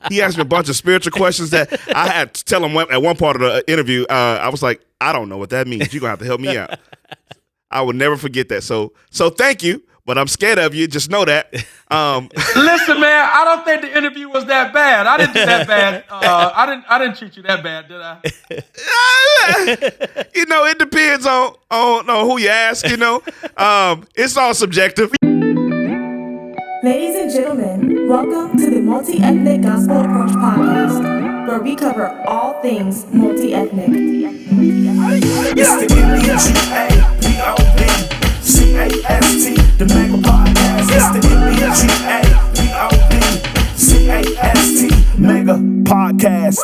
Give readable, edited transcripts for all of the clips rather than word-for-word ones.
He asked me a bunch of spiritual questions that I had to tell him at one part of the interview. I was like, I don't know what that means. You're going to have to help me out. I will never forget that. So thank you, but I'm scared of you. Just know that. Listen, man, I don't think the interview was that bad. I didn't do that bad. I didn't treat you that bad, did I? It depends on who you ask, It's all subjective. Ladies and gentlemen, welcome to the Multi-Ethnic Gospel Approach Podcast, where we cover all things multi-ethnic. It's the M-E-G-A-B-O-B-C-A-S-T, the Mega Podcast. It's the M-E-G-A-B-O-B-C-A-S-T, Mega Podcast.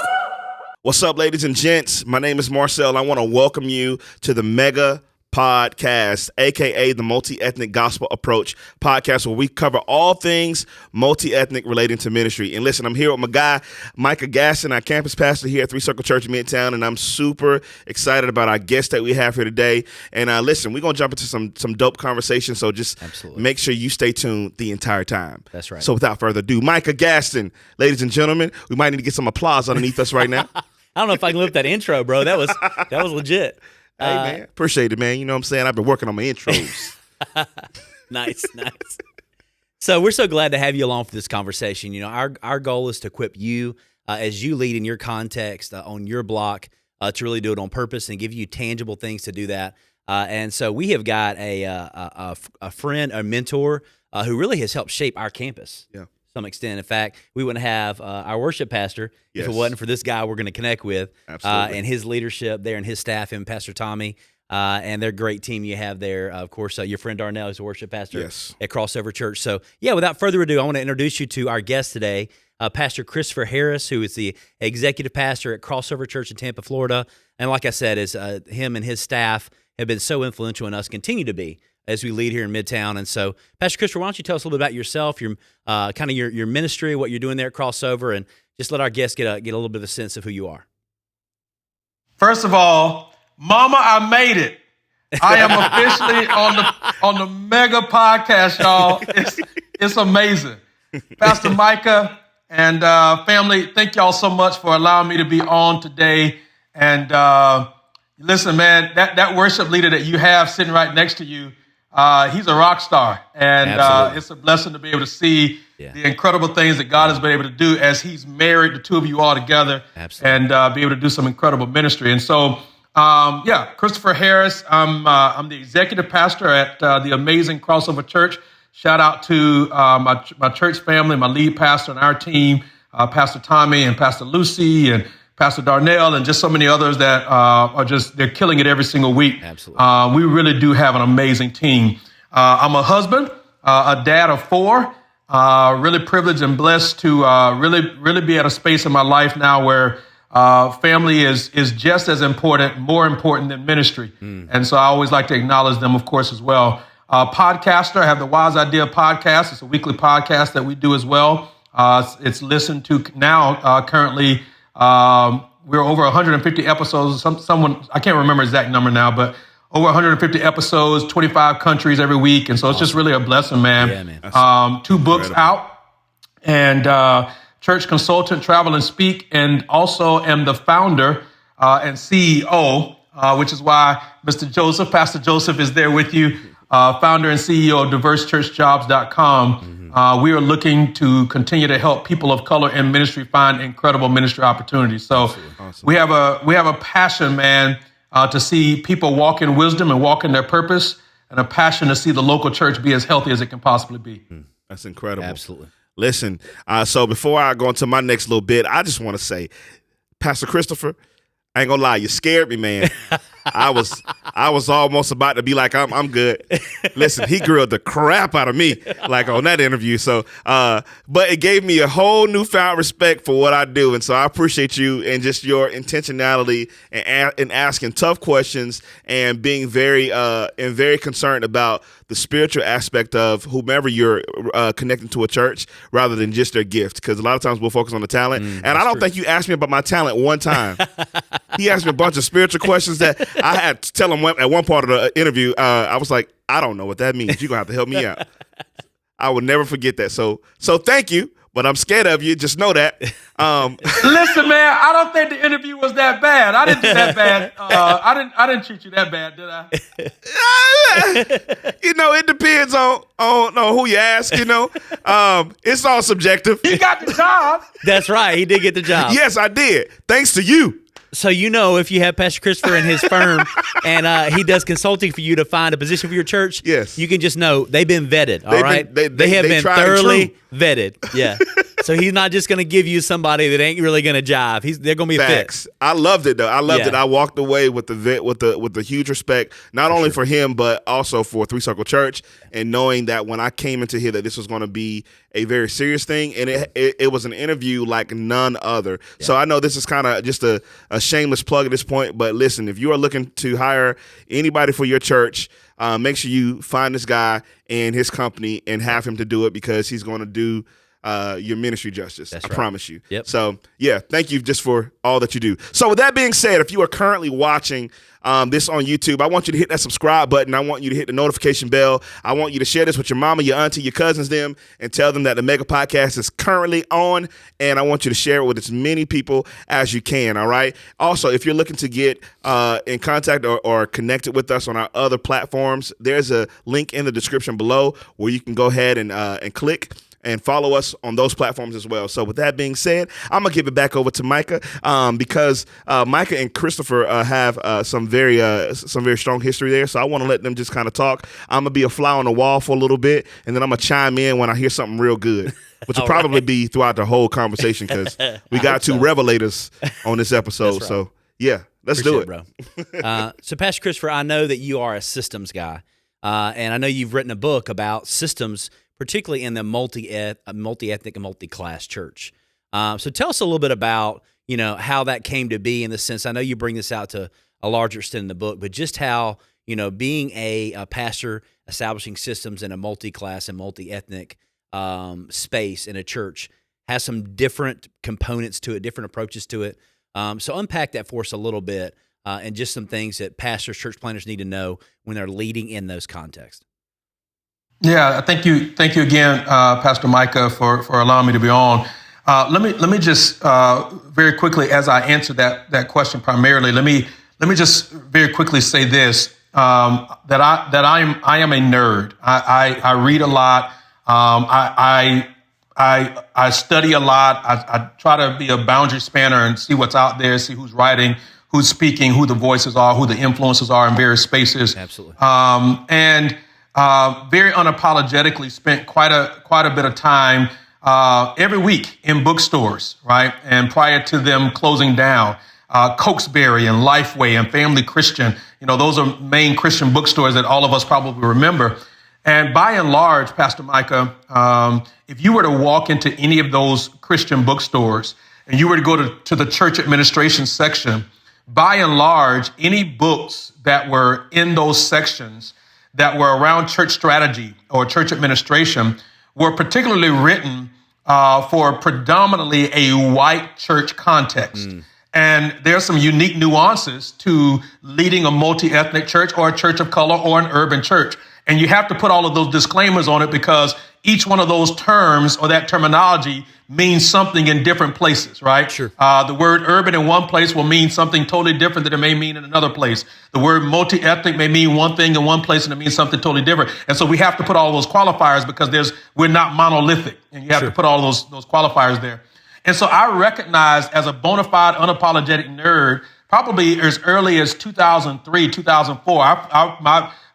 What's up, ladies and gents? My name is Marcel. I want to welcome you to the Mega Podcast, aka the Multi-Ethnic Gospel Approach Podcast, where we cover all things multi-ethnic relating to ministry. And listen, I'm here with my guy, Micah Marcel, our campus pastor here at Three Circle Church in Midtown, and I'm super excited about our guest that we have here today. And listen, we're going to jump into some dope conversation, so just make sure you stay tuned the entire time. That's right. So without further ado, Micah Marcel, ladies and gentlemen, we might need to get some applause underneath us right now. I don't know if I can lift that intro, bro. That was legit. Hey, man. Appreciate it, man. You know what I'm saying? I've been working on my intros. Nice. So we're so glad to have you along for this conversation. Our goal is to equip you as you lead in your context on your block to really do it on purpose and give you tangible things to do that. And so we have got a friend, a mentor who really has helped shape our campus. Yeah. Some extent. In fact, we wouldn't have our worship pastor if it wasn't for this guy we're going to connect with and his leadership there and his staff, and Pastor Tommy, and their great team you have there. Of course, your friend Darnell is a worship pastor at Crossover Church. So, without further ado, I want to introduce you to our guest today, Pastor Christopher Harris, who is the executive pastor at Crossover Church in Tampa, Florida. And like I said, him and his staff have been so influential in us, continue to be, as we lead here in Midtown. And so, Pastor Christopher, why don't you tell us a little bit about yourself, your kind of your ministry, what you're doing there at Crossover, and just let our guests get a little bit of a sense of who you are. First of all, Mama, I made it. I am officially on the Mega Podcast, y'all. It's amazing. Pastor Micah and family, thank y'all so much for allowing me to be on today. And listen, man, that worship leader that you have sitting right next to you, he's a rock star, and it's a blessing to be able to see the incredible things that God has been able to do as he's married the two of you all together and be able to do some incredible ministry. And so, Christopher Harris, I'm the executive pastor at the amazing Crossover Church. Shout out to my church family, my lead pastor and our team, Pastor Tommy and Pastor Lucy and Pastor Darnell, and just so many others that they're killing it every single week. Absolutely. We really do have an amazing team. I'm a husband, a dad of 4, really privileged and blessed to really be at a space in my life now where family is just as important, more important than ministry. And so I always like to acknowledge them, of course, as well. Podcaster, I have the Wise Idea podcast. It's a weekly podcast that we do as well. It's listened to now currently. We're over 150 episodes. Someone, I can't remember the exact number now, but over 150 episodes, 25 countries every week. And so it's just really a blessing, man. Yeah, man. 2 books out, and church consultant, travel and speak, and also am the founder and CEO, which is why Pastor Joseph is there with you, founder and CEO of diversechurchjobs.com. We are looking to continue to help people of color in ministry find incredible ministry opportunities. So we have a passion, man, to see people walk in wisdom and walk in their purpose, and a passion to see the local church be as healthy as it can possibly be. That's incredible. Absolutely. Listen, so before I go into my next little bit, I just want to say, Pastor Christopher, I ain't gonna lie, you scared me, man. I was almost about to be like, I'm good. Listen, he grilled the crap out of me, like on that interview. So, but it gave me a whole newfound respect for what I do, and so I appreciate you and just your intentionality and asking tough questions and being very concerned about the spiritual aspect of whomever you're connecting to a church, rather than just their gift. Because a lot of times we'll focus on the talent, and I don't think you asked me about my talent one time. He asked me a bunch of spiritual questions that I had to tell him at one part of the interview. I was like, I don't know what that means. You're going to have to help me out. I will never forget that. So thank you, but I'm scared of you. Just know that. Listen, man, I don't think the interview was that bad. I didn't do that bad. I didn't treat you that bad, did I? It depends on who you ask. It's all subjective. He got the job. That's right. He did get the job. Yes, I did. Thanks to you. So if you have Pastor Christopher in his firm and he does consulting for you to find a position for your church, yes, you can just know they've been vetted. All right, they have been thoroughly vetted. Yeah. So he's not just going to give you somebody that ain't really going to jive. They're going to be Facts. a fit. I loved it though. I loved it. I walked away with the huge respect, not only for him but also for Three Circle Church, and knowing that when I came into here that this was going to be a very serious thing, and it was an interview like none other. Yeah. So I know this is kind of just a shameless plug at this point, but listen, if you are looking to hire anybody for your church, make sure you find this guy and his company and have him to do it, because he's going to do your ministry justice. That's I right. promise you. Yep. So yeah, thank you just for all that you do. So with that being said, if you are currently watching this on YouTube, I want you to hit that subscribe button. I want you to hit the notification bell. I want you to share this with your mama, your auntie, your cousins, them, and tell them that the Mega Podcast is currently on, and I want you to share it with as many people as you can, all right? Also, if you're looking to get in contact or connected with us on our other platforms, there's a link in the description below where you can go ahead and click and follow us on those platforms as well. So with that being said, I'm going to give it back over to Micah, because Micah and Christopher have some very strong history there. So I want to let them just kind of talk. I'm going to be a fly on the wall for a little bit, and then I'm going to chime in when I hear something real good, which will probably be throughout the whole conversation, because we got two revelators on this episode. Right. So yeah, let's do it. Bro. So Pastor Christopher, I know that you are a systems guy, and I know you've written a book about systems, particularly in the multi-ethnic and multi-class church. So tell us a little bit about, how that came to be, in the sense, I know you bring this out to a larger extent in the book, but just how, being a pastor, establishing systems in a multi-class and multi-ethnic space in a church has some different components to it, different approaches to it. So unpack that for us a little bit, and just some things that pastors, church planners need to know when they're leading in those contexts. Yeah, thank you again, Pastor Micah, for allowing me to be on. Let me just very quickly, as I answer that question primarily, let me just very quickly say this: that I am a nerd. I read a lot. I study a lot. I try to be a boundary spanner and see what's out there, see who's writing, who's speaking, who the voices are, who the influences are in various spaces. Absolutely. Very unapologetically spent quite a bit of time every week in bookstores, right? And prior to them closing down, Cokesbury and Lifeway and Family Christian, those are main Christian bookstores that all of us probably remember. And by and large, Pastor Micah, if you were to walk into any of those Christian bookstores and you were to go to the church administration section, by and large, any books that were in those sections that were around church strategy or church administration were particularly written for predominantly a white church context. And there are some unique nuances to leading a multi-ethnic church or a church of color or an urban church. And you have to put all of those disclaimers on it, because each one of those terms or that terminology means something in different places, right? Sure. The word urban in one place will mean something totally different than it may mean in another place. The word multi-ethnic may mean one thing in one place and it means something totally different. And so we have to put all those qualifiers, because we're not monolithic, and you have to put all those qualifiers there. And so I recognized, as a bona fide, unapologetic nerd, probably as early as 2003, 2004,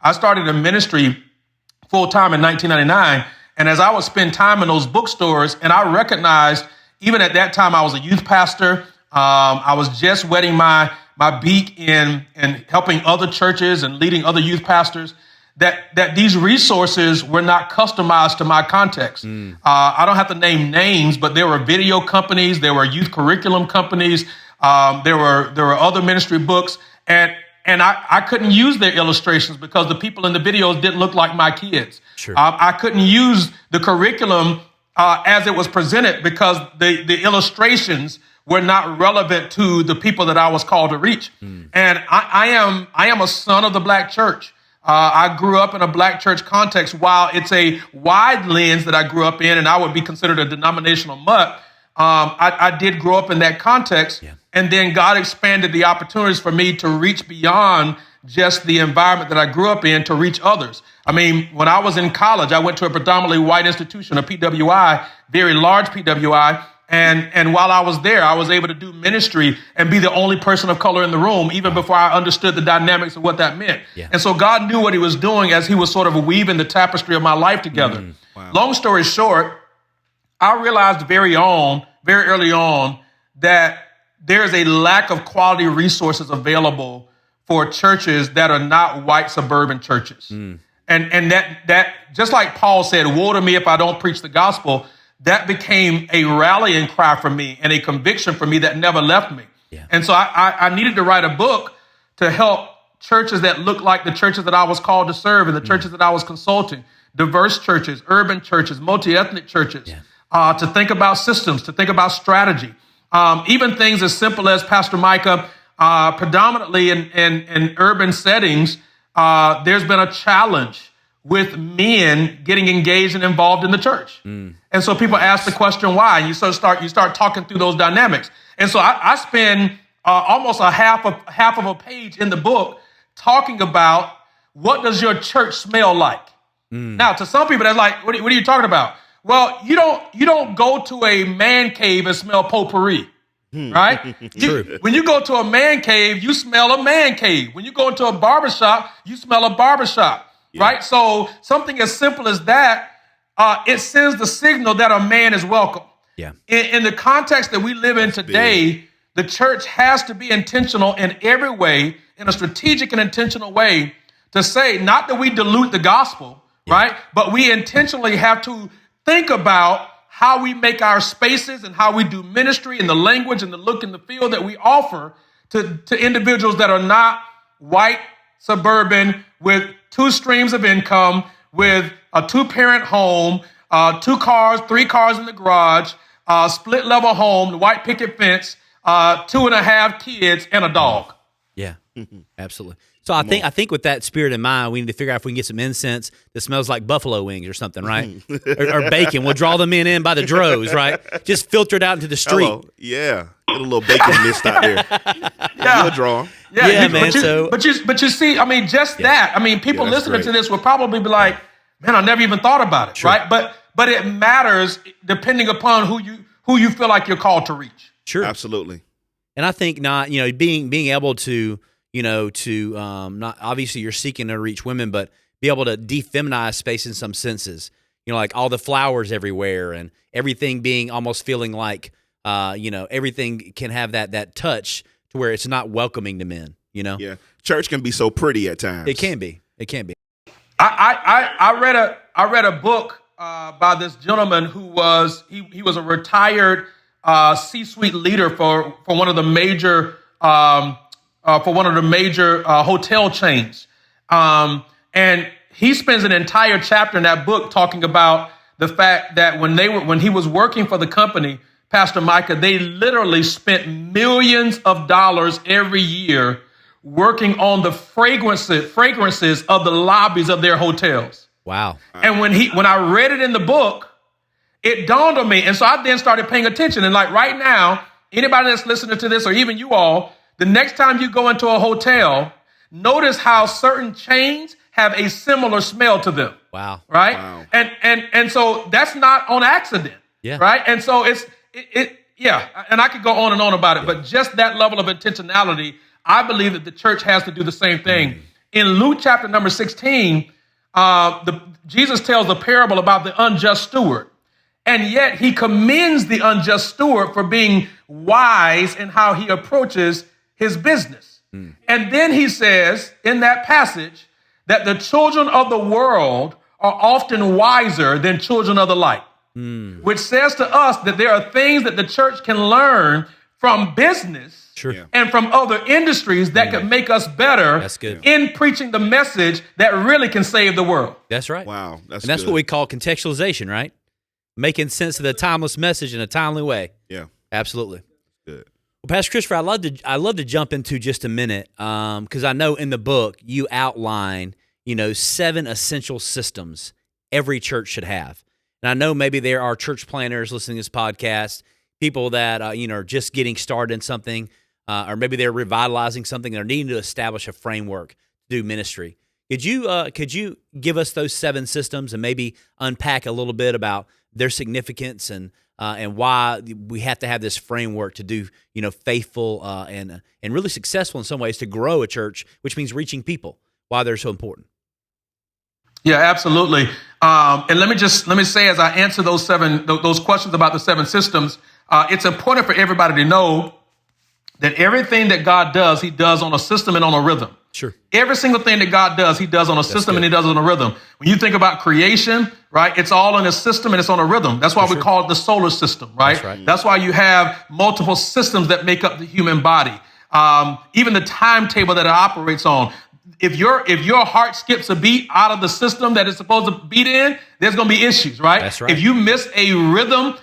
I started a ministry full time in 1999. And as I would spend time in those bookstores, and I recognized, even at that time, I was a youth pastor. I was just wetting my beak in helping other churches and leading other youth pastors, that these resources were not customized to my context. I don't have to name names, but there were video companies, there were youth curriculum companies, there were other ministry books, and I couldn't use their illustrations because the people in the videos didn't look like my kids. Sure. I couldn't use the curriculum as it was presented because the illustrations were not relevant to the people that I was called to reach. And I am a son of the Black church. I grew up in a black church context. While it's a wide lens that I grew up in, and I would be considered a denominational mutt, I did grow up in that context. Yeah. And then God expanded the opportunities for me to reach beyond just the environment that I grew up in to reach others. I mean, when I was in college, I went to a predominantly white institution, a PWI, very large PWI. And while I was there, I was able to do ministry and be the only person of color in the room, even before I understood the dynamics of what that meant. Yeah. And so God knew what he was doing as he was sort of weaving the tapestry of my life together. Wow. Long story short, I realized very early on, that there's a lack of quality resources available for churches that are not white suburban churches. And that just like Paul said, woe to me if I don't preach the gospel, that became a rallying cry for me and a conviction for me that never left me. Yeah. And so I needed to write a book to help churches that look like the churches that I was called to serve and the churches that I was consulting, diverse churches, urban churches, multi-ethnic churches, to think about systems, to think about strategy. Even things as simple as, Pastor Micah, predominantly in urban settings, there's been a challenge with men getting engaged and involved in the church. And so people ask the question why, and you start talking through those dynamics. And so I spend almost a half of a page in the book talking about, what does your church smell like? Now, to some people, that's like, what are you talking about? Well, you don't go to a man cave and smell potpourri, right? When you go to a man cave, you smell a man cave. When you go into a barbershop, you smell a barbershop, right? So something as simple as that, it sends the signal that a man is welcome. Yeah. In the context that we live in today, the church has to be intentional in every way, in a strategic and intentional way, to say, not that we dilute the gospel, right? But we intentionally have to think about how we make our spaces and how we do ministry and the language and the look and the feel that we offer to individuals that are not white, suburban, with 2 streams of income, with a 2-parent home, 2 cars, 3 cars in the garage, split level home, the white picket fence, 2.5 kids, and a dog. Yeah, absolutely. So I think with that spirit in mind, we need to figure out if we can get some incense that smells like buffalo wings or something, right? or bacon. We'll draw them in by the droves, right? Just filter it out into the street. Hello. Yeah, get a little bacon mist out there. You'll draw 'em. Yeah, man. But you see, I mean, just that. I mean, people listening to this will probably be like, man, I never even thought about it, right? But it matters depending upon who you feel like you're called to reach. Sure, absolutely. And I think being able to. Not obviously you're seeking to reach women, but be able to defeminize space in some senses. Like all the flowers everywhere and everything being almost feeling like, everything can have that touch to where it's not welcoming to men. Yeah, church can be so pretty at times. It can be. I read a book by this gentleman who was he was a retired C-suite leader for one of the major. Hotel chains. And he spends an entire chapter in that book talking about the fact that when he was working for the company, Pastor Micah, they literally spent millions of dollars every year working on the fragrances of the lobbies of their hotels. Wow. And when I read it in the book, it dawned on me. And so I then started paying attention. And like right now, anybody that's listening to this, or even you all, the next time you go into a hotel, notice how certain chains have a similar smell to them. Wow. Right? Wow. And so that's not on accident. Yeah. Right? And so and I could go on and on about it, but just that level of intentionality, I believe that the church has to do the same thing. In Luke chapter number 16, Jesus tells the parable about the unjust steward. And yet he commends the unjust steward for being wise in how he approaches his business. And then he says in that passage that the children of the world are often wiser than children of the light, which says to us that there are things that the church can learn from business and from other industries that could make us better in preaching the message that really can save the world. That's right. Wow. That's what we call contextualization, right? Making sense of the timeless message in a timely way. Yeah. Absolutely. Good. Well, Pastor Christopher, I'd love to jump into just a minute because I know in the book you outline, 7 essential systems every church should have. And I know maybe there are church planners listening to this podcast, people that are just getting started in something, or maybe they're revitalizing something. They're needing to establish a framework to do ministry. Could you give us those 7 systems and maybe unpack a little bit about their significance and why we have to have this framework to do faithful and really successful in some ways to grow a church, which means reaching people. Why they're so important. Yeah, absolutely. And let me say, as I answer those questions about the 7 systems, it's important for everybody to know that everything that God does, he does on a system and on a rhythm. Sure. Every single thing that God does, he does on a system and he does on a rhythm. When you think about creation, right, it's all in a system and it's on a rhythm. That's why we call it the solar system, right? That's right. That's why you have multiple systems that make up the human body. Even the timetable that it operates on. If your heart skips a beat out of the system that it's supposed to beat in, there's going to be issues, right? That's right. If you miss a rhythm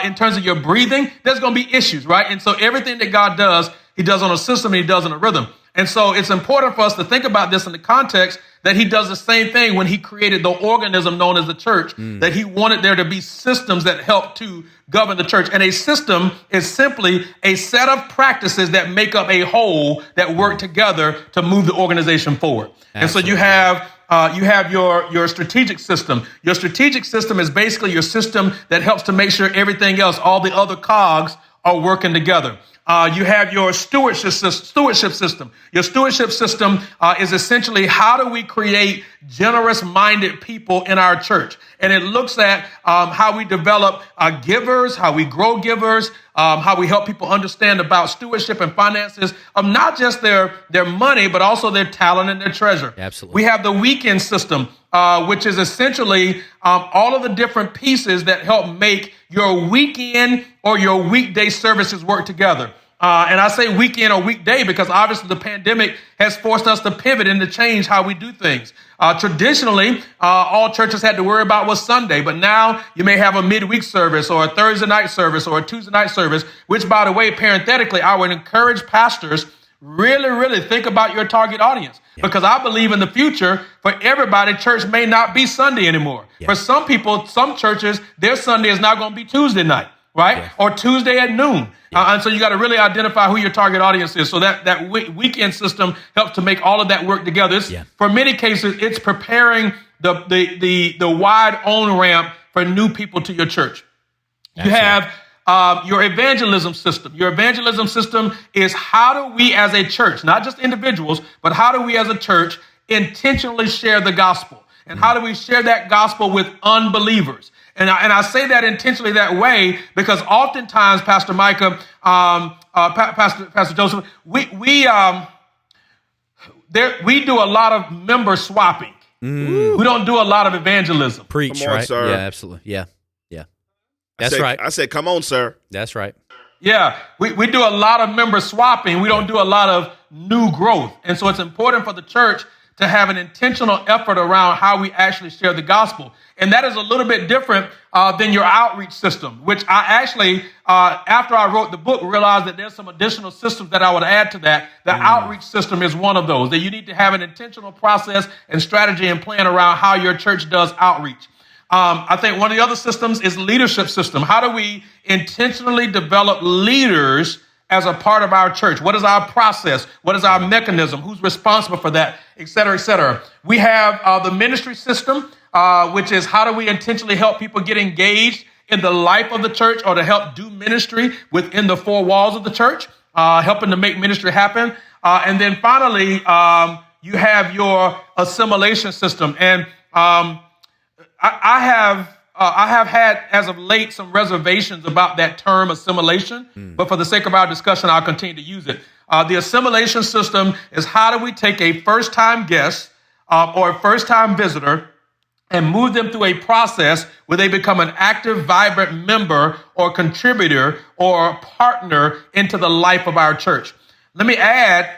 in terms of your breathing, there's going to be issues, right? And so everything that God does, he does on a system and he does on a rhythm. And so it's important for us to think about this in the context that he does the same thing when he created the organism known as the church, that he wanted there to be systems that help to govern the church. And a system is simply a set of practices that make up a whole that work together to move the organization forward. Absolutely. And so you have your strategic system. Your strategic system is basically your system that helps to make sure everything else, all the other cogs, are working together. You have your stewardship system. Your stewardship system is essentially how do we create generous-minded people in our church? And it looks at how we develop givers, how we grow givers, how we help people understand about stewardship and finances of not just their money, but also their talent and their treasure. Absolutely. We have the weekend system, which is essentially all of the different pieces that help make your weekend or your weekday services work together. And I say weekend or weekday because obviously the pandemic has forced us to pivot and to change how we do things. Traditionally, all churches had to worry about was Sunday, but now you may have a midweek service or a Thursday night service or a Tuesday night service, which, by the way, parenthetically, I would encourage pastors really think about your target audience, because I believe in the future for everybody, church may not be Sunday anymore. Yeah. For some people, some churches, their Sunday is not going to be Tuesday night, right? Yeah. Or Tuesday at noon. Yeah. And so you got to really identify who your target audience is. So that weekend system helps to make all of that work together. For many cases, it's preparing the wide on-ramp for new people to your church. That's you have your evangelism system. Your evangelism system is how do we as a church, not just individuals, but how do we as a church intentionally share the gospel? And how do we share that gospel with unbelievers? And I say that intentionally that way because oftentimes, Pastor Micah, Pastor Joseph, we do a lot of member swapping. We don't do a lot of evangelism. Preach, come on, right? Sir. Yeah, absolutely. Yeah. That's right. I said, come on, sir. That's right. Yeah, we do a lot of member swapping. We don't do a lot of new growth. And so it's important for the church to have an intentional effort around how we actually share the gospel. And that is a little bit different than your outreach system, which I actually, after I wrote the book, realized that there's some additional systems that I would add to that. The outreach system is one of those, that you need to have an intentional process and strategy and plan around how your church does outreach. I think one of the other systems is leadership system. How do we intentionally develop leaders as a part of our church? What is our process? What is our mechanism? Who's responsible for that? Et cetera, et cetera. We have the ministry system, which is how do we intentionally help people get engaged in the life of the church or to help do ministry within the 4 walls of the church, helping to make ministry happen. And then finally, you have your assimilation system. And I have had, as of late, some reservations about that term assimilation, but for the sake of our discussion, I'll continue to use it. The assimilation system is how do we take a first-time guest or a first-time visitor and move them through a process where they become an active, vibrant member or contributor or partner into the life of our church. Let me add,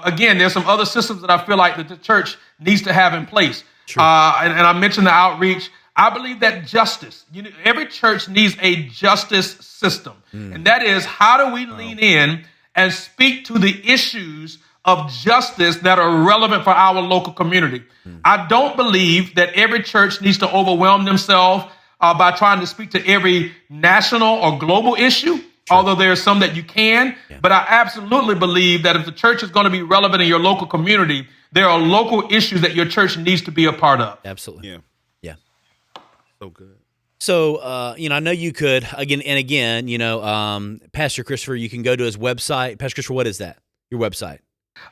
again, there's some other systems that I feel like that the church needs to have in place. Sure. And I mentioned the outreach. I believe that justice, every church needs a justice system. And that is, how do we lean in and speak to the issues of justice that are relevant for our local community. I don't believe that every church needs to overwhelm themselves by trying to speak to every national or global issue, although there are some that you can. Yeah. But I absolutely believe that if the church is going to be relevant in your local community, there are local issues that your church needs to be a part of. Absolutely. Yeah. Yeah. So good. So, I know you could, again, Pastor Christopher, you can go to his website. Pastor Christopher, what is that? Your website?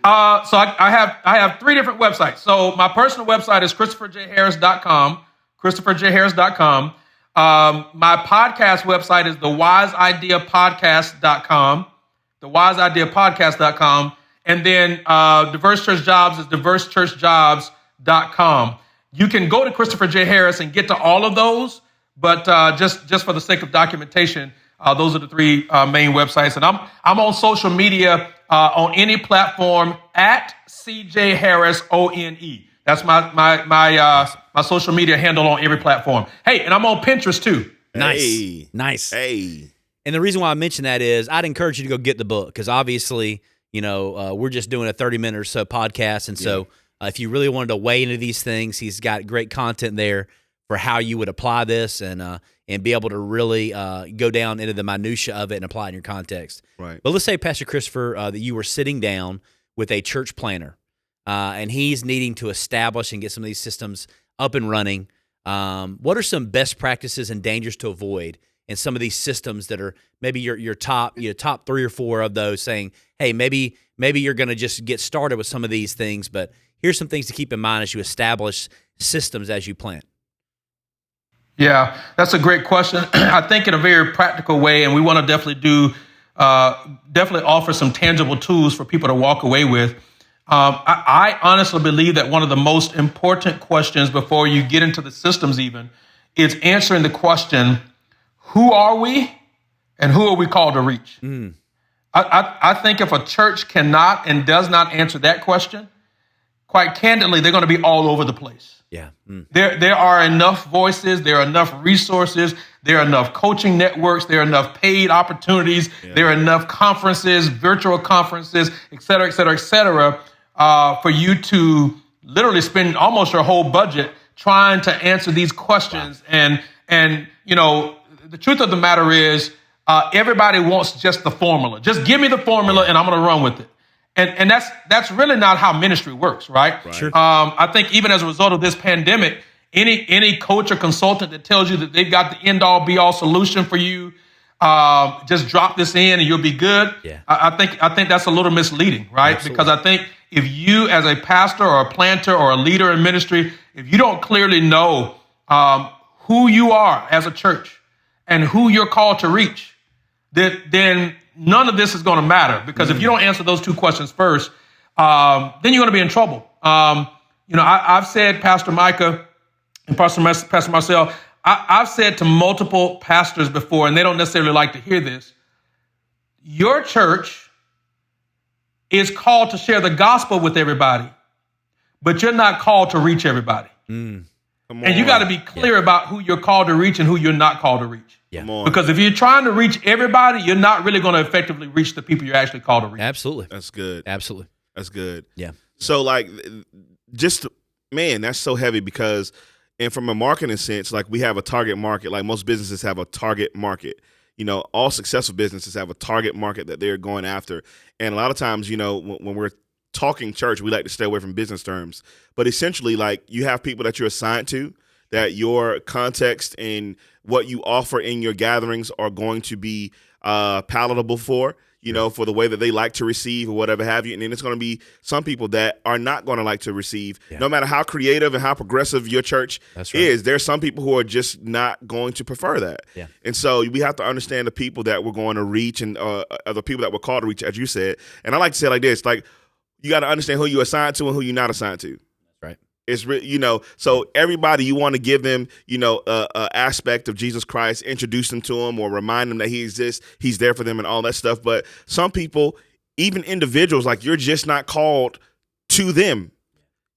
So I have 3 different websites. So my personal website is ChristopherJHarris.com, ChristopherJHarris.com. My podcast website is TheWiseIdeaPodcast.com, TheWiseIdeaPodcast.com. And then Diverse Church Jobs is DiverseChurchJobs.com. You can go to Christopher J. Harris and get to all of those, but just for the sake of documentation, those are the 3 main websites. And I'm on social media on any platform at CJ Harris ONE. That's my social media handle on every platform. Hey, and I'm on Pinterest too. Nice. Hey. And the reason why I mention that is I'd encourage you to go get the book because obviously, we're just doing a 30-minute or so podcast. And so if you really wanted to weigh into these things, he's got great content there for how you would apply this and be able to really go down into the minutia of it and apply it in your context. Right. But let's say, Pastor Christopher, that you were sitting down with a church planner and he's needing to establish and get some of these systems up and running. What are some best practices and dangers to avoid in some of these systems that are maybe your top 3 or 4 of those saying, hey, maybe you're going to just get started with some of these things, but here's some things to keep in mind as you establish systems as you plant. Yeah, that's a great question. I think in a very practical way, and we want to definitely offer some tangible tools for people to walk away with. I honestly believe that one of the most important questions before you get into the systems even is answering the question, who are we and who are we called to reach? I think if a church cannot and does not answer that question, quite candidly, they're going to be all over the place. Yeah. There are enough voices, there are enough resources, there are enough coaching networks, there are enough paid opportunities, there are enough conferences, virtual conferences, et cetera, for you to literally spend almost your whole budget trying to answer these questions. Wow. And the truth of the matter is everybody wants just the formula. Just give me the formula and I'm going to run with it. And that's really not how ministry works, right? Sure. I think even as a result of this pandemic, any coach or consultant that tells you that they've got the end-all be-all solution for you, just drop this in and you'll be good. Yeah. I think that's a little misleading, right? Absolutely. Because I think if you as a pastor or a planter or a leader in ministry, if you don't clearly know who you are as a church and who you're called to reach, then none of this is going to matter, because if you don't answer those 2 questions first, then you're going to be in trouble. I've said, Pastor Micah and Pastor Marcel, I've said to multiple pastors before, and they don't necessarily like to hear this, your church is called to share the gospel with everybody, but you're not called to reach everybody. And you got to be clear about who you're called to reach and who you're not called to reach. Yeah. Because if you're trying to reach everybody, you're not really going to effectively reach the people you're actually called to reach. Absolutely. That's good. Absolutely. That's good. Yeah. So that's so heavy because, and from a marketing sense, like we have a target market, like most businesses have a target market. All successful businesses have a target market that they're going after. And a lot of times, when we're talking church, we like to stay away from business terms. But essentially, like you have people that you're assigned to, that your context and what you offer in your gatherings are going to be palatable for, for the way that they like to receive or whatever have you. And then it's going to be some people that are not going to like to receive, no matter how creative and how progressive your church is. There's some people who are just not going to prefer that. Yeah. And so we have to understand the people that we're going to reach and the people that we're called to reach, as you said. And I like to say it like this, like you got to understand who you're assigned to and who you're not assigned to. It's so everybody, you want to give them, a aspect of Jesus Christ, introduce them to him or remind them that he exists, he's there for them and all that stuff. But some people, even individuals, like you're just not called to them.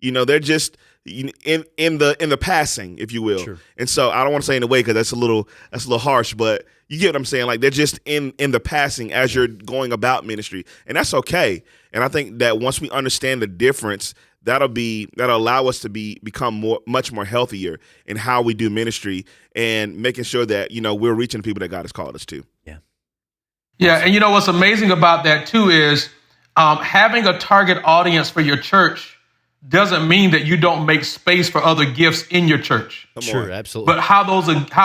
They're just in the passing, if you will. Sure. And so I don't want to say in a way because that's a little harsh, but You get what I'm saying? Like they're just in the passing as you're going about ministry, and that's okay. And I think that once we understand the difference, that'll allow us to become much more healthier in how we do ministry and making sure that we're reaching the people that God has called us to. Yeah. Yeah, and what's amazing about that too is having a target audience for your church doesn't mean that you don't make space for other gifts in your church. Sure, absolutely. But how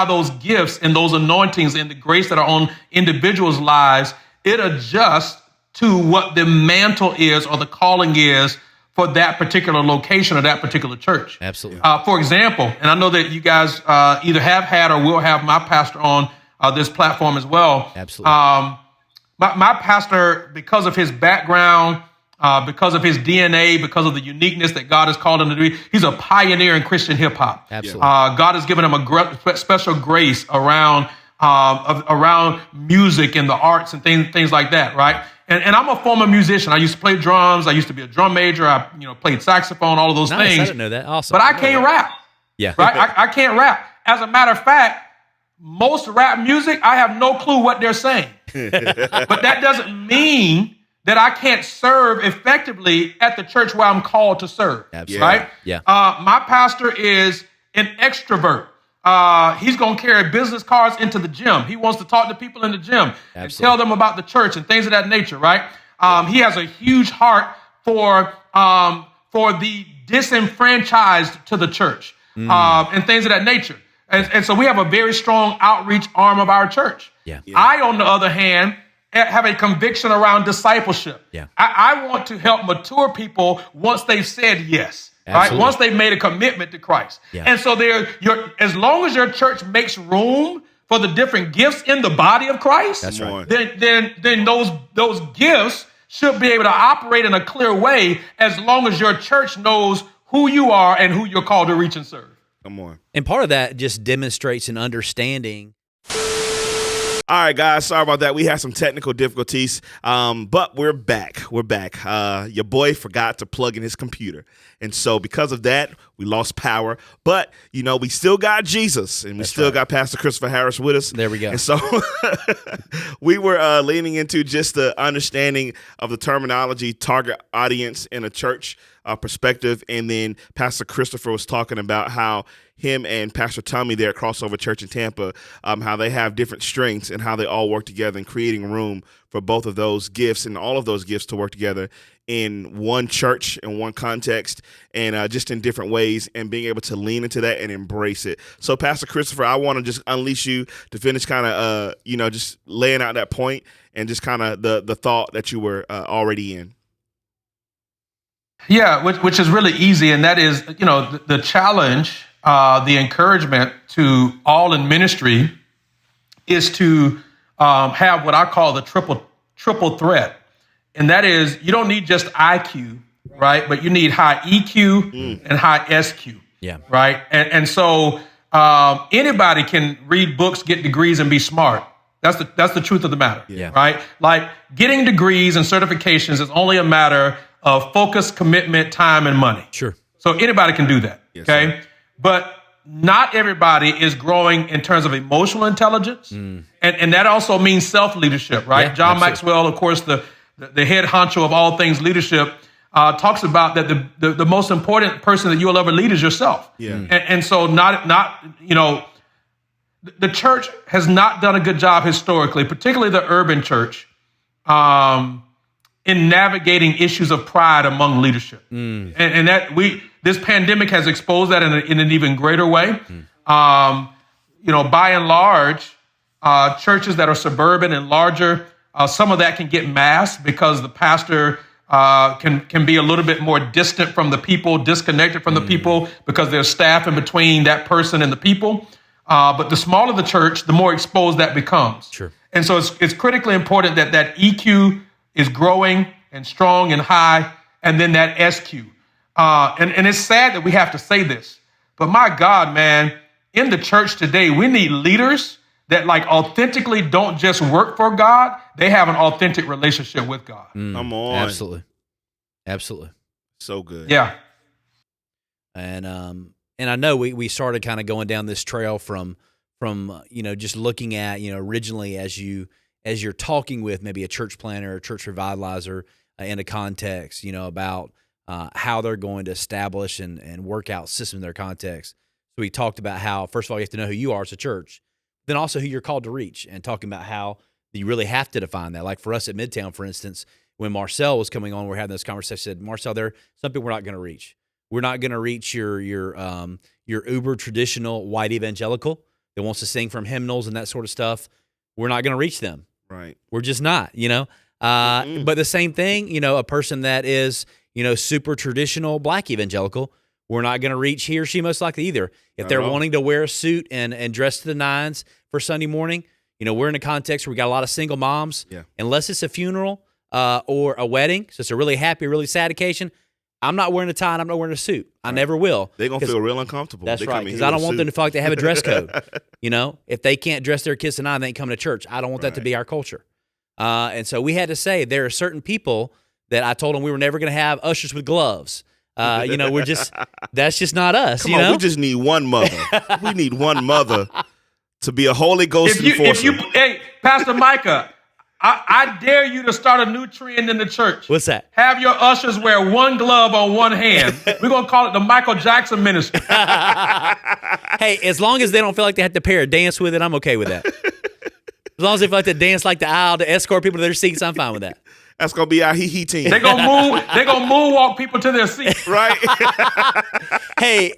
those gifts and those anointings and the grace that are on individuals' lives, it adjusts to what the mantle is or the calling is for that particular location or that particular church. Absolutely. For example, and I know that you guys either have had or will have my pastor on this platform as well. Absolutely. My pastor, because of his background, because of his DNA, because of the uniqueness that God has called him to do, he's a pioneer in Christian hip hop. Absolutely. God has given him a special grace around music and the arts and things like that, right? And I'm a former musician. I used to play drums. I used to be a drum major. I played saxophone, all of those Nice. things. I didn't know that. Awesome. But I can't rap. Yeah. Right? I can't rap. As a matter of fact, most rap music, I have no clue what they're saying. But that doesn't mean that I can't serve effectively at the church where I'm called to serve. Absolutely. Right? Yeah. My pastor is an extrovert. He's going to carry business cards into the gym. He wants to talk to people in the gym and tell them about the church and things of that nature, right? He has a huge heart for the disenfranchised to the church and things of that nature. And so we have a very strong outreach arm of our church. Yeah. I, on the other hand, have a conviction around discipleship. Yeah. I want to help mature people once they've said yes. Absolutely. Right? Once they've made a commitment to Christ. Yeah. And so as long as your church makes room for the different gifts in the body of Christ, That's right. then those gifts should be able to operate in a clear way as long as your church knows who you are and who you're called to reach and serve. Come on. And part of that just demonstrates an understanding. All right, guys. Sorry about that. We had some technical difficulties, but we're back. We're back. Your boy forgot to plug in his computer. And so because of that, we lost power. But, we still got Jesus, and we still got Pastor Christopher Harris with us. There we go. And so we were leaning into just the understanding of the terminology, target audience in a church perspective. And then Pastor Christopher was talking about how him and Pastor Tommy there at Crossover Church in Tampa, how they have different strengths and how they all work together and creating room for both of those gifts and all of those gifts to work together in one church, in one context, and just in different ways, and being able to lean into that and embrace it. So, Pastor Christopher, I want to just unleash you to finish kind of, just laying out that point and just kind of the thought that you were already in. Yeah, which is really easy, and that is, the challenge, the encouragement to all in ministry is to have what I call the triple threat, and that is you don't need just IQ, right? But you need high EQ and high SQ, Yeah. right? And so anybody can read books, get degrees, and be smart. That's the truth of the matter, right? Like getting degrees and certifications is only a matter of focus, commitment, time, and money. Sure. So anybody can do that, Yes, okay? sir. But not everybody is growing in terms of emotional intelligence, and that also means self-leadership, right? Yeah, John absolutely. Maxwell, of course, the head honcho of all things leadership, talks about that the most important person that you'll ever lead is yourself. Yeah. And so the church has not done a good job historically, particularly the urban church, in navigating issues of pride among leadership. And that this pandemic has exposed that in an even greater way. By and large, churches that are suburban and larger, some of that can get masked because the pastor can be a little bit more distant from the people, disconnected from the people because there's staff in between that person and the people. But the smaller the church, the more exposed that becomes. Sure. And so it's critically important that EQ is growing and strong and high, and then that SQ. And it's sad that we have to say this, but my God, man, in the church today, we need leaders that authentically don't just work for God, they have an authentic relationship with God. Come on. Absolutely. So good. Yeah. And I know we started kind of going down this trail from just looking at, originally as you're talking with maybe a church planner or church revitalizer in a context, about how they're going to establish and work out systems in their context. So we talked about how, first of all, you have to know who you are as a church, then also who you're called to reach, and talking about how you really have to define that. Like for us at Midtown, for instance, when Marcel was coming on, we're having this conversation. I said, Marcel, there are some people we're not going to reach. We're not going to reach your uber traditional white evangelical that wants to sing from hymnals and that sort of stuff. We're not going to reach them. Right. We're just not, But the same thing, a person that is, super traditional black evangelical, we're not going to reach he or she most likely either. If they're wanting to wear a suit and dress to the nines for Sunday morning, we're in a context where we got a lot of single moms. Yeah. Unless it's a funeral or a wedding, so it's a really happy, really sad occasion, I'm not wearing a tie and I'm not wearing a suit. I never will. They're going to feel real uncomfortable. That's right, because I don't want them to feel like they have a dress code. If they can't dress their kids to nine, they ain't coming to church. I don't want that to be our culture. And so we had to say there are certain people that I told them we were never going to have ushers with gloves. We're just, that's just not us. Come on, we just need one mother. We need one mother to be a Holy Ghost enforcer. Hey, Pastor Micah, I dare you to start a new trend in the church. What's that? Have your ushers wear one glove on one hand. We're going to call it the Michael Jackson ministry. Hey, as long as they don't feel like they have to pair a dance with it, I'm okay with that. As long as they feel like to dance like the aisle to escort people to their seats, I'm fine with that. That's gonna be our hee team. They're gonna moonwalk people to their seats. Right. hey,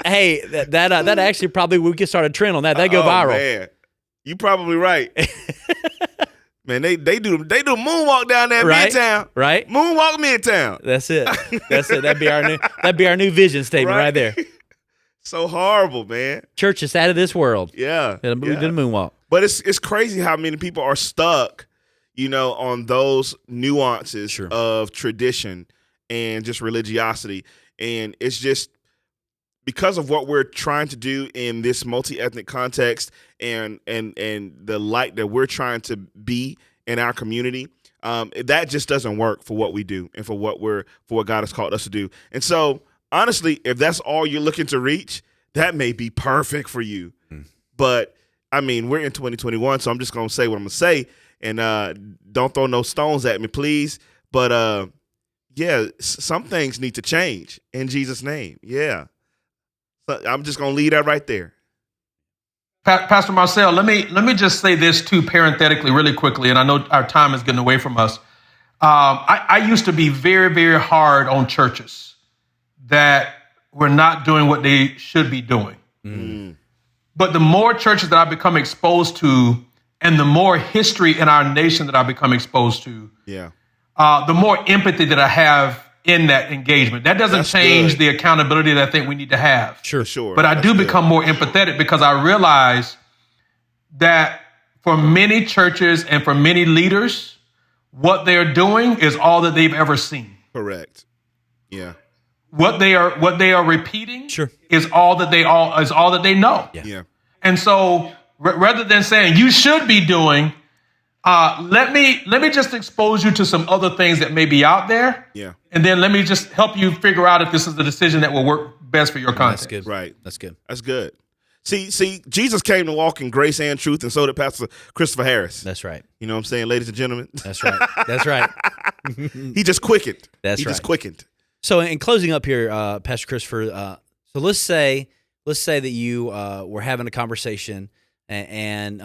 that actually probably we could start a trend on that. That go viral. Man, you probably right. Man, they do moonwalk down there in Midtown. Right. Moonwalk Midtown. That's it. That'd be our new vision statement right there. So horrible, man. Church is out of this world. Yeah. We did a moonwalk. But it's crazy how many people are stuck, on those nuances of tradition and just religiosity. And it's just because of what we're trying to do in this multi-ethnic context and the light that we're trying to be in our community, that just doesn't work for what we do and for what God has called us to do. And so, honestly, if that's all you're looking to reach, that may be perfect for you. But I mean, we're in 2021, so I'm just going to say what I'm going to say, and don't throw no stones at me, please. But, some things need to change in Jesus' name. Yeah. So I'm just going to leave that right there. Pastor Marcel, let me just say this too, parenthetically, really quickly, and I know our time is getting away from us. I used to be very, very hard on churches that were not doing what they should be doing. Mm. But the more churches that I've become exposed to and the more history in our nation that I've become exposed to, the more empathy that I have in that engagement. That doesn't change the accountability that I think we need to have. Sure. But I do become more empathetic because I realize that for many churches and for many leaders, what they're doing is all that they've ever seen. Correct. Yeah. What they are repeating is all that they know. Yeah. And so rather than saying you should be doing, let me just expose you to some other things that may be out there. Yeah. And then let me just help you figure out if this is the decision that will work best for your context. That's good. Right. That's good. That's good. See, Jesus came to walk in grace and truth, and so did Pastor Christopher Harris. That's right. You know what I'm saying, ladies and gentlemen? That's right. That's right. He just quickened. He just quickened. So in closing up here, Pastor Christopher, so let's say that you were having a conversation and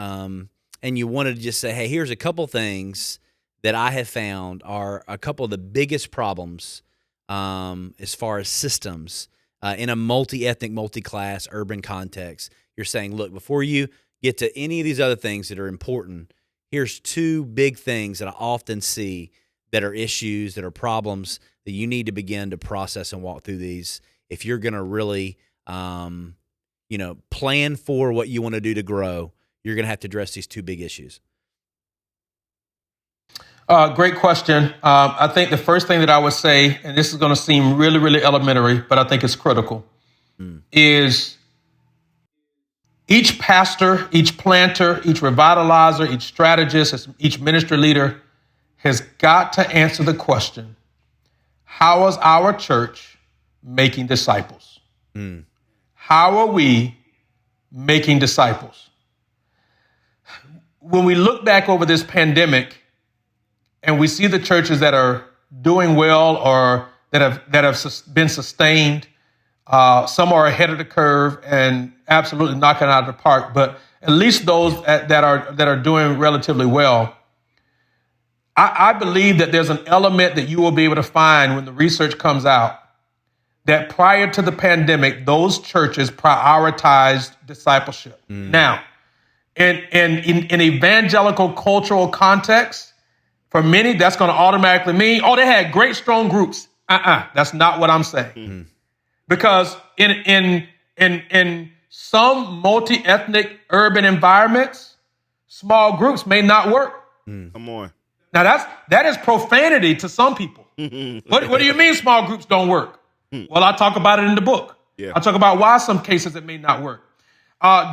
you wanted to just say, hey, here's a couple things that I have found are a couple of the biggest problems as far as systems in a multi-ethnic, multi-class, urban context. You're saying, look, before you get to any of these other things that are important, here's two big things that I often see that are issues, that are problems that you need to begin to process and walk through these if you're going to really, plan for what you want to do to grow. You're going to have to address these two big issues. Great question. I think the first thing that I would say, and this is going to seem really, really elementary, but I think it's critical, is each pastor, each planter, each revitalizer, each strategist, each ministry leader has got to answer the question, how is our church making disciples? How are we making disciples? when we look back over this pandemic and we see the churches that are doing well or that have been sustained, some are ahead of the curve and absolutely knocking it out of the park, but at least those that are doing relatively well, I believe that there's an element that you will be able to find when the research comes out that prior to the pandemic, those churches prioritized discipleship. Now, in evangelical cultural context, for many, that's going to automatically mean, they had great, strong groups. That's not what I'm saying. Because in some multi-ethnic urban environments, small groups may not work. Come on. Now that is profanity to some people. What do you mean small groups don't work? Well, I talk about it in the book. Yeah. I talk about why some cases it may not work.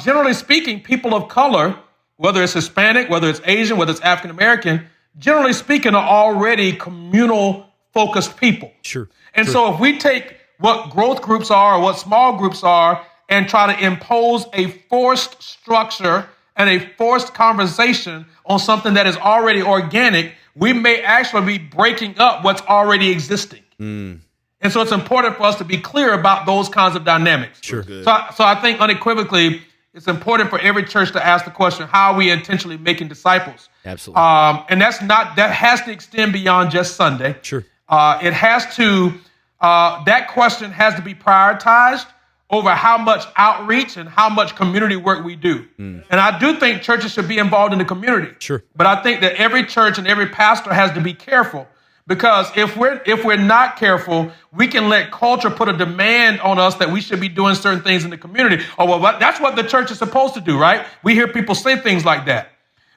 Generally speaking, people of color, whether it's Hispanic, whether it's Asian, whether it's African American, generally speaking, are already communal focused people. Sure. And so if we take what growth groups are or what small groups are and try to impose a forced structure and a forced conversation on something that is already organic, we may actually be breaking up what's already existing. And so it's important for us to be clear about those kinds of dynamics. Sure. So I think unequivocally, it's important for every church to ask the question, how are we intentionally making disciples? Absolutely. And that has to extend beyond just Sunday. Sure. It has to, that question has to be prioritized over how much outreach and how much community work we do. And I do think churches should be involved in the community. Sure. But I think that every church and every pastor has to be careful, because if we're not careful, we can let culture put a demand on us that we should be doing certain things in the community. Oh, well, that's what the church is supposed to do, right? We hear people say things like that.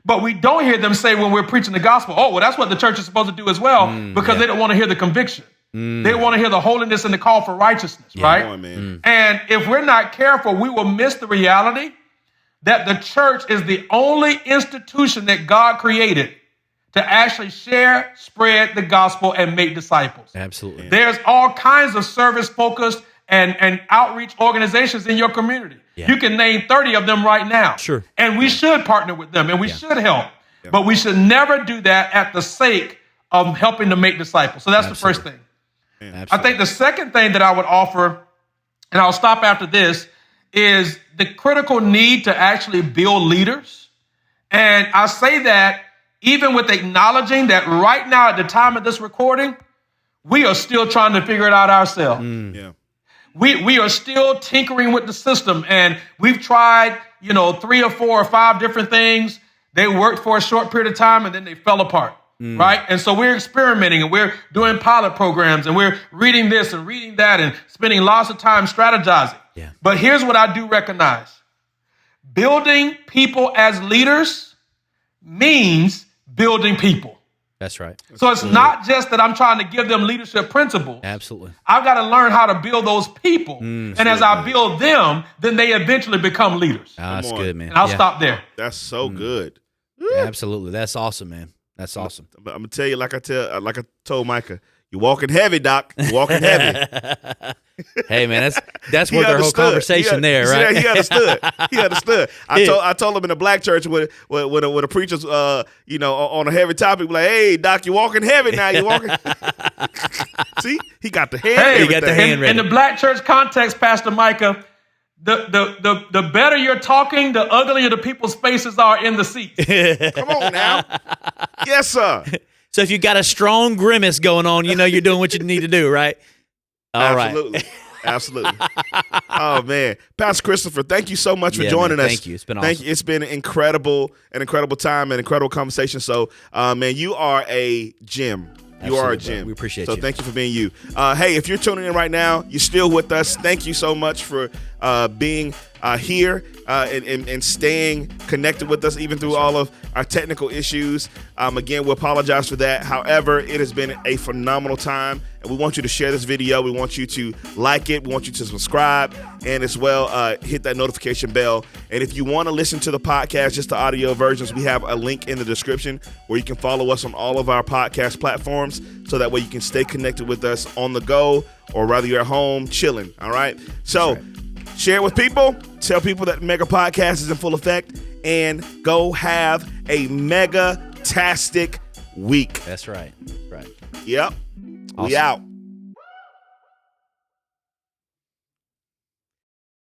But we don't hear them say when we're preaching the gospel, oh, well, that's what the church is supposed to do as well, because they don't want to hear the conviction. They want to hear the holiness and the call for righteousness, right? Come on, man. And if we're not careful, we will miss the reality that the church is the only institution that God created to actually share, spread the gospel, and make disciples. Absolutely. There's all kinds of service-focused and outreach organizations in your community. Yeah. You can name 30 of them right now. Sure. And we should partner with them, and we should help. Yeah. But we should never do that at the sake of helping to make disciples. So that's the first thing. I think the second thing that I would offer, and I'll stop after this, is the critical need to actually build leaders. And I say that even with acknowledging that right now at the time of this recording, we are still trying to figure it out ourselves. Yeah. We are still tinkering with the system, and we've tried, 3 or 4 or 5 different things. They worked for a short period of time and then they fell apart. Right. And so we're experimenting and we're doing pilot programs and we're reading this and reading that and spending lots of time strategizing. Yeah. But here's what I do recognize. Building people as leaders means building people. That's right. So it's not just that I'm trying to give them leadership principles. Absolutely. I've got to learn how to build those people. And as I build them, then they eventually become leaders. That's good, man. And I'll stop there. That's so good. Absolutely. That's awesome, man. That's awesome. I'm gonna tell you, like I told Micah, you're walking heavy, Doc. You're walking heavy. Hey, man, that's worth our whole conversation there, right? He understood. He understood. I told him in a black church when a preacher's on a heavy topic, like, hey, Doc, you're walking heavy now. You're walking. See, he got the hand. He got the hand ready. In the black church context, Pastor Micah, the better you're talking, the uglier the people's faces are in the seats. Come on now. Yes, sir. So if you got a strong grimace going on, you're doing what you need to do, right? All right. Absolutely. Oh, man. Pastor Christopher, thank you so much for joining us. Thank you. It's been awesome. It's been an incredible time, an incredible conversation. So, man, you are a gem. You are a gem. We appreciate you. So thank you for being you. Hey, if you're tuning in right now, you're still with us. Thank you so much for being here and staying connected with us even through all of our technical issues. Again, we apologize for that. However, it has been a phenomenal time, and we want you to share this video. We want you to like it. We want you to subscribe and as well hit that notification bell. And if you want to listen to the podcast, just the audio versions, we have a link in the description where you can follow us on all of our podcast platforms so that way you can stay connected with us on the go or rather you're at home chilling. All right. So share it with people. Tell people that Mega Podcast is in full effect. and go have a mega-tastic week. That's right. That's right. Yep. Awesome. We out.